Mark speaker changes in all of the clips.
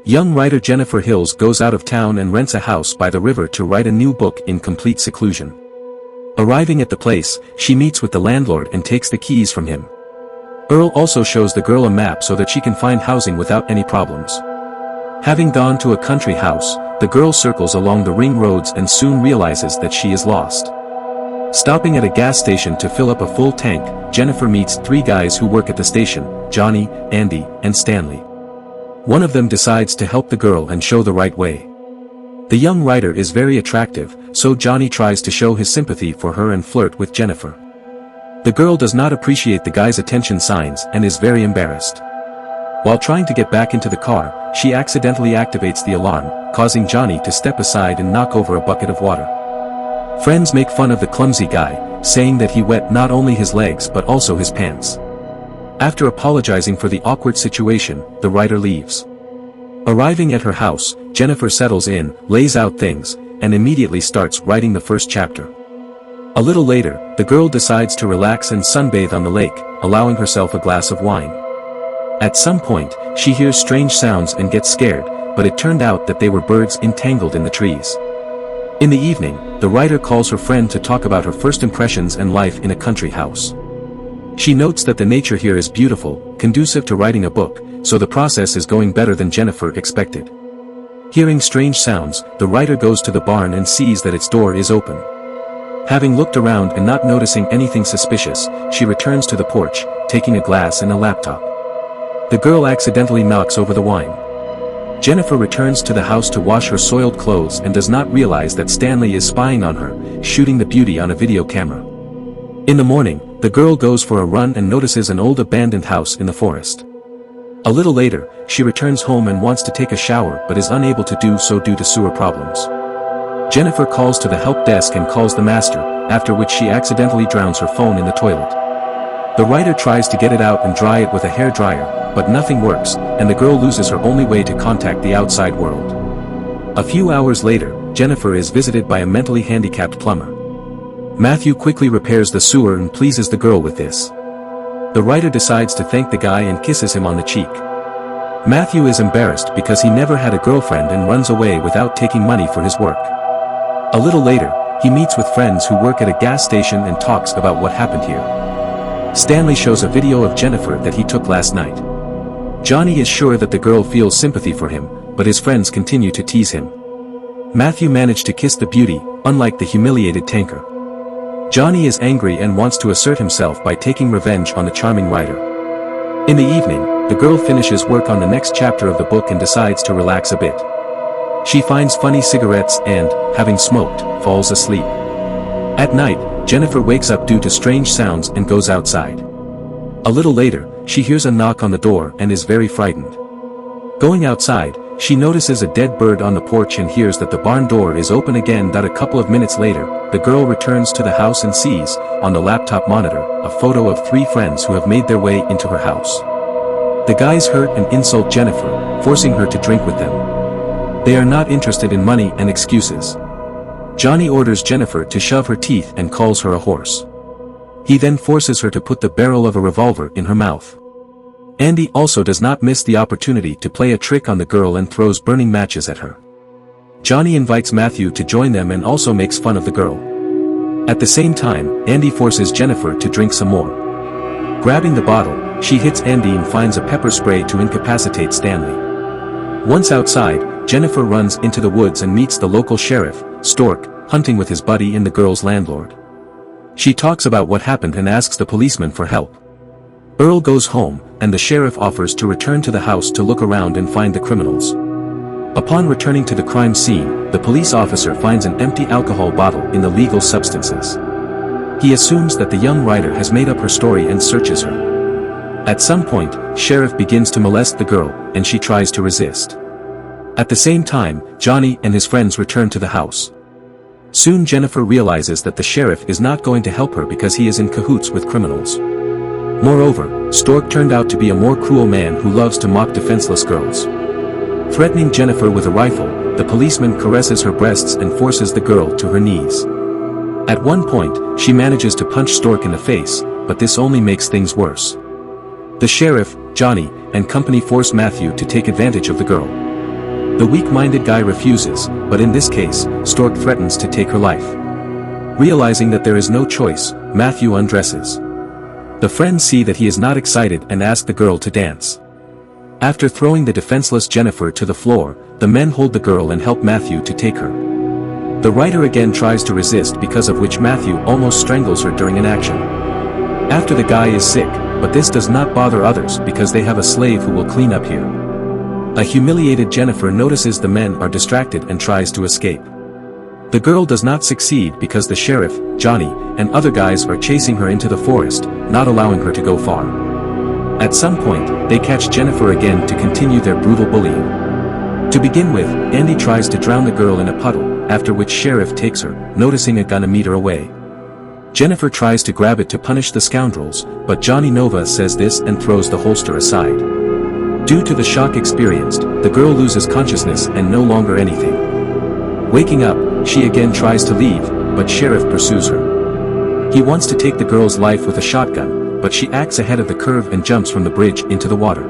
Speaker 1: Young writer Jennifer Hills goes out of town and rents a house by the river to write a new book in complete seclusion. Arriving at the place, she meets with the landlord and takes the keys from him. Earl also shows the girl a map so that she can find housing without any problems. Having gone to a country house, the girl circles along the ring roads and soon realizes that she is lost. Stopping at a gas station to fill up a full tank, Jennifer meets 3 guys who work at the station: Johnny, Andy, and Stanley. One of them decides to help the girl and show the right way. The young writer is very attractive, so Johnny tries to show his sympathy for her and flirt with Jennifer. The girl does not appreciate the guy's attention signs and is very embarrassed. While trying to get back into the car, she accidentally activates the alarm, causing Johnny to step aside and knock over a bucket of water. Friends make fun of the clumsy guy, saying that he wet not only his legs but also his pants. After apologizing for the awkward situation, the writer leaves. Arriving at her house, Jennifer settles in, lays out things, and immediately starts writing the first chapter. A little later, the girl decides to relax and sunbathe on the lake, allowing herself a glass of wine. At some point, she hears strange sounds and gets scared, but it turned out that they were birds entangled in the trees. In the evening, the writer calls her friend to talk about her first impressions and life in a country house. She notes that the nature here is beautiful, conducive to writing a book, so the process is going better than Jennifer expected. Hearing strange sounds, the writer goes to the barn and sees that its door is open. Having looked around and not noticing anything suspicious, she returns to the porch, taking a glass and a laptop. The girl accidentally knocks over the wine. Jennifer returns to the house to wash her soiled clothes and does not realize that Stanley is spying on her, shooting the beauty on a video camera. In the morning, the girl goes for a run and notices an old abandoned house in the forest. A little later, she returns home and wants to take a shower but is unable to do so due to sewer problems. Jennifer calls to the help desk and calls the master, after which she accidentally drowns her phone in the toilet. The writer tries to get it out and dry it with a hairdryer, but nothing works, and the girl loses her only way to contact the outside world. A few hours later, Jennifer is visited by a mentally handicapped plumber. Matthew quickly repairs the sewer and pleases the girl with this. The writer decides to thank the guy and kisses him on the cheek. Matthew is embarrassed because he never had a girlfriend and runs away without taking money for his work. A little later, he meets with friends who work at a gas station and talks about what happened here. Stanley shows a video of Jennifer that he took last night. Johnny is sure that the girl feels sympathy for him, but his friends continue to tease him. Matthew managed to kiss the beauty, unlike the humiliated tanker. Johnny is angry and wants to assert himself by taking revenge on the charming writer. In the evening, the girl finishes work on the next chapter of the book and decides to relax a bit. She finds funny cigarettes and, having smoked, falls asleep. At night, Jennifer wakes up due to strange sounds and goes outside. A little later, she hears a knock on the door and is very frightened. Going outside, she notices a dead bird on the porch and hears that the barn door is open again. A couple of minutes later, the girl returns to the house and sees, on the laptop monitor, a photo of 3 friends who have made their way into her house. The guys hurt and insult Jennifer, forcing her to drink with them. They are not interested in money and excuses. Johnny orders Jennifer to shove her teeth and calls her a horse. He then forces her to put the barrel of a revolver in her mouth. Andy also does not miss the opportunity to play a trick on the girl and throws burning matches at her. Johnny invites Matthew to join them and also makes fun of the girl. At the same time, Andy forces Jennifer to drink some more. Grabbing the bottle, she hits Andy and finds a pepper spray to incapacitate Stanley. Once outside, Jennifer runs into the woods and meets the local sheriff, Stork, hunting with his buddy and the girl's landlord. She talks about what happened and asks the policeman for help. Earl goes home, and the sheriff offers to return to the house to look around and find the criminals. Upon returning to the crime scene, the police officer finds an empty alcohol bottle in the legal substances. He assumes that the young writer has made up her story and searches her. At some point, Sheriff begins to molest the girl, and she tries to resist. At the same time, Johnny and his friends return to the house. Soon Jennifer realizes that the sheriff is not going to help her because he is in cahoots with criminals. Moreover, Stork turned out to be a more cruel man who loves to mock defenseless girls. Threatening Jennifer with a rifle, the policeman caresses her breasts and forces the girl to her knees. At one point, she manages to punch Stork in the face, but this only makes things worse. The sheriff, Johnny, and company force Matthew to take advantage of the girl. The weak-minded guy refuses, but in this case, Stork threatens to take her life. Realizing that there is no choice, Matthew undresses. The friends see that he is not excited and ask the girl to dance. After throwing the defenseless Jennifer to the floor, the men hold the girl and help Matthew to take her. The writer again tries to resist, because of which Matthew almost strangles her during an action. After the guy is sick, but this does not bother others because they have a slave who will clean up here. A humiliated Jennifer notices the men are distracted and tries to escape. The girl does not succeed because the sheriff, Johnny, and other guys are chasing her into the forest, not allowing her to go far. At some point, they catch Jennifer again to continue their brutal bullying. To begin with, Andy tries to drown the girl in a puddle, after which Sheriff takes her, noticing a gun a meter away. Jennifer tries to grab it to punish the scoundrels, but Johnny Nova says this and throws the holster aside. Due to the shock experienced, the girl loses consciousness and no longer anything. Waking up, she again tries to leave, but Sheriff pursues her. He wants to take the girl's life with a shotgun, but she acts ahead of the curve and jumps from the bridge into the water.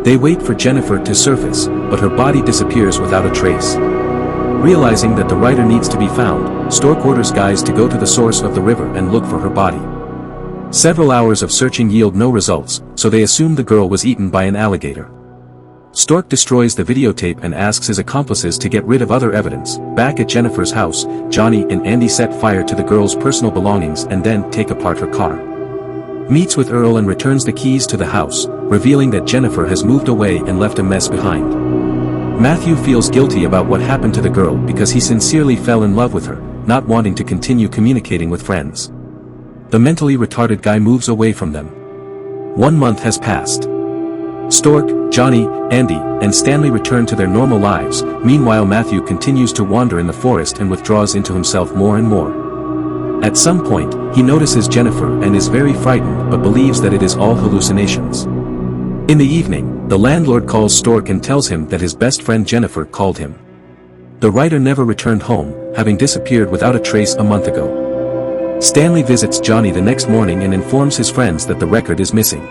Speaker 1: They wait for Jennifer to surface, but her body disappears without a trace. Realizing that the writer needs to be found, Stork orders guys to go to the source of the river and look for her body. Several hours of searching yield no results, so they assume the girl was eaten by an alligator. Stork destroys the videotape and asks his accomplices to get rid of other evidence. Back at Jennifer's house, Johnny and Andy set fire to the girl's personal belongings and then take apart her car. Meets with Earl and returns the keys to the house, revealing that Jennifer has moved away and left a mess behind. Matthew feels guilty about what happened to the girl because he sincerely fell in love with her, not wanting to continue communicating with friends. The mentally retarded guy moves away from them. 1 month has passed. Stork, Johnny, Andy, and Stanley return to their normal lives. Meanwhile, Matthew continues to wander in the forest and withdraws into himself more and more. At some point, he notices Jennifer and is very frightened but believes that it is all hallucinations. In the evening, the landlord calls Stork and tells him that his best friend Jennifer called him. The writer never returned home, having disappeared without a trace a month ago. Stanley visits Johnny the next morning and informs his friends that the record is missing.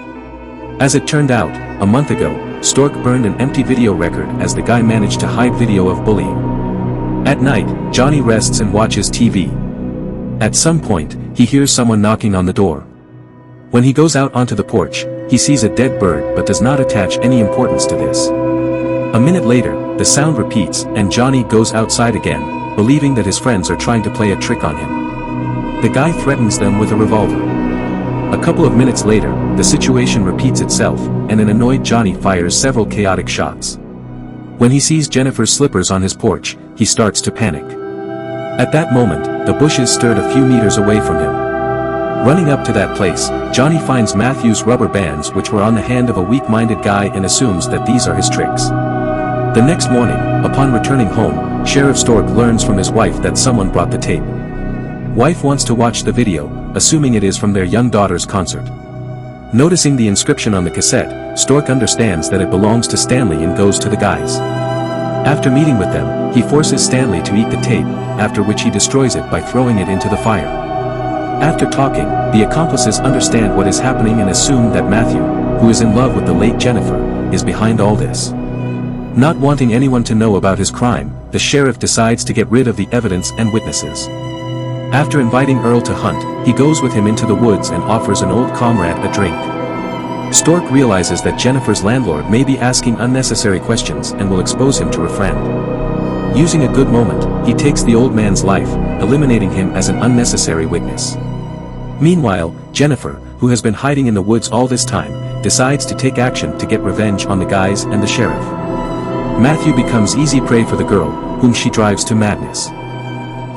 Speaker 1: As it turned out, a month ago, Stork burned an empty video record as the guy managed to hide video of bullying. At night, Johnny rests and watches TV. At some point, he hears someone knocking on the door. When he goes out onto the porch, he sees a dead bird but does not attach any importance to this. A minute later, the sound repeats and Johnny goes outside again, believing that his friends are trying to play a trick on him. The guy threatens them with a revolver. A couple of minutes later, the situation repeats itself, and an annoyed Johnny fires several chaotic shots. When he sees Jennifer's slippers on his porch, he starts to panic. At that moment, the bushes stirred a few meters away from him. Running up to that place, Johnny finds Matthew's rubber bands which were on the hand of a weak-minded guy and assumes that these are his tricks. The next morning, upon returning home, Sheriff Stork learns from his wife that someone brought the tape. Wife wants to watch the video, assuming it is from their young daughter's concert. Noticing the inscription on the cassette, Stork understands that it belongs to Stanley and goes to the guys. After meeting with them, he forces Stanley to eat the tape, after which he destroys it by throwing it into the fire. After talking, the accomplices understand what is happening and assume that Matthew, who is in love with the late Jennifer, is behind all this. Not wanting anyone to know about his crime, the sheriff decides to get rid of the evidence and witnesses. After inviting Earl to hunt, he goes with him into the woods and offers an old comrade a drink. Stork realizes that Jennifer's landlord may be asking unnecessary questions and will expose him to a friend. Using a good moment, he takes the old man's life, eliminating him as an unnecessary witness. Meanwhile, Jennifer, who has been hiding in the woods all this time, decides to take action to get revenge on the guys and the sheriff. Matthew becomes easy prey for the girl, whom she drives to madness.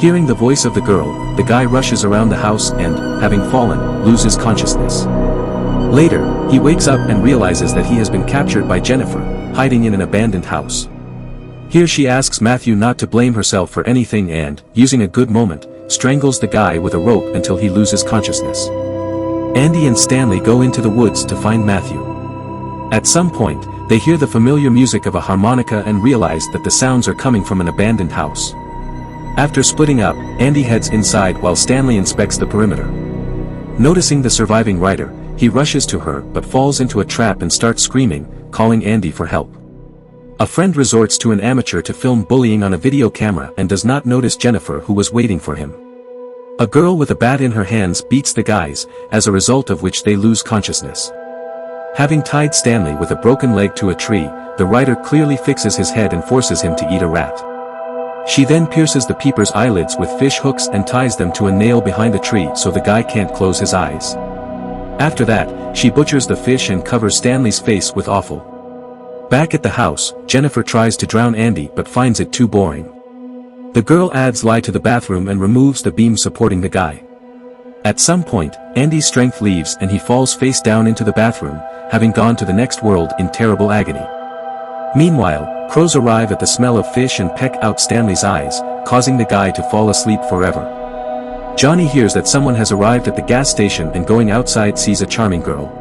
Speaker 1: Hearing the voice of the girl, the guy rushes around the house and, having fallen, loses consciousness. Later, he wakes up and realizes that he has been captured by Jennifer, hiding in an abandoned house. Here she asks Matthew not to blame herself for anything and, using a good moment, strangles the guy with a rope until he loses consciousness. Andy and Stanley go into the woods to find Matthew. At some point, they hear the familiar music of a harmonica and realize that the sounds are coming from an abandoned house. After splitting up, Andy heads inside while Stanley inspects the perimeter. Noticing the surviving writer, he rushes to her but falls into a trap and starts screaming, calling Andy for help. A friend resorts to an amateur to film bullying on a video camera and does not notice Jennifer, who was waiting for him. A girl with a bat in her hands beats the guys, as a result of which they lose consciousness. Having tied Stanley with a broken leg to a tree, the writer clearly fixes his head and forces him to eat a rat. She then pierces the peeper's eyelids with fish hooks and ties them to a nail behind the tree so the guy can't close his eyes. After that, she butchers the fish and covers Stanley's face with offal. Back at the house, Jennifer tries to drown Andy but finds it too boring. The girl adds lye to the bathroom and removes the beam supporting the guy. At some point, Andy's strength leaves and he falls face down into the bathroom, having gone to the next world in terrible agony. Meanwhile, crows arrive at the smell of fish and peck out Stanley's eyes, causing the guy to fall asleep forever. Johnny hears that someone has arrived at the gas station and going outside sees a charming girl.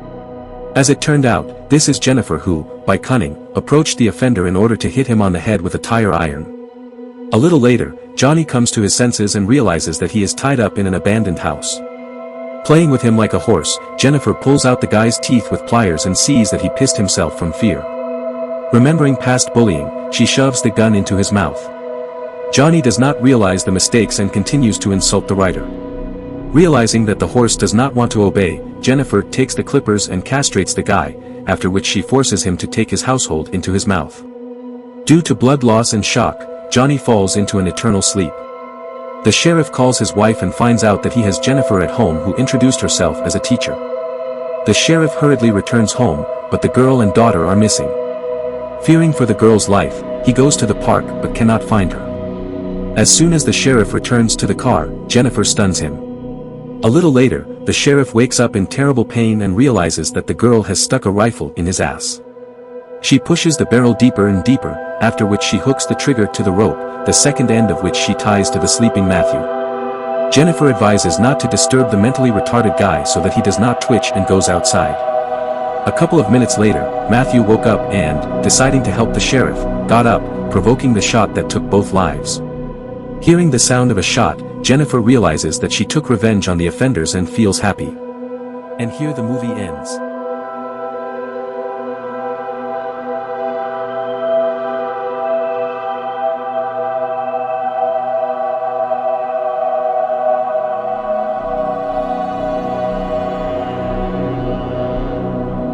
Speaker 1: As it turned out, this is Jennifer who, by cunning, approached the offender in order to hit him on the head with a tire iron. A little later, Johnny comes to his senses and realizes that he is tied up in an abandoned house. Playing with him like a horse, Jennifer pulls out the guy's teeth with pliers and sees that he pissed himself from fear. Remembering past bullying, she shoves the gun into his mouth. Johnny does not realize the mistakes and continues to insult the writer. Realizing that the horse does not want to obey, Jennifer takes the clippers and castrates the guy, after which she forces him to take his household into his mouth. Due to blood loss and shock, Johnny falls into an eternal sleep. The sheriff calls his wife and finds out that he has Jennifer at home, who introduced herself as a teacher. The sheriff hurriedly returns home, but the girl and daughter are missing. Fearing for the girl's life, he goes to the park but cannot find her. As soon as the sheriff returns to the car, Jennifer stuns him. A little later, the sheriff wakes up in terrible pain and realizes that the girl has stuck a rifle in his ass. She pushes the barrel deeper and deeper, after which she hooks the trigger to the rope, the second end of which she ties to the sleeping Matthew. Jennifer advises not to disturb the mentally retarded guy so that he does not twitch and goes outside. A couple of minutes later, Matthew woke up and, deciding to help the sheriff, got up, provoking the shot that took both lives. Hearing the sound of a shot, Jennifer realizes that she took revenge on the offenders and feels happy. And here the movie ends.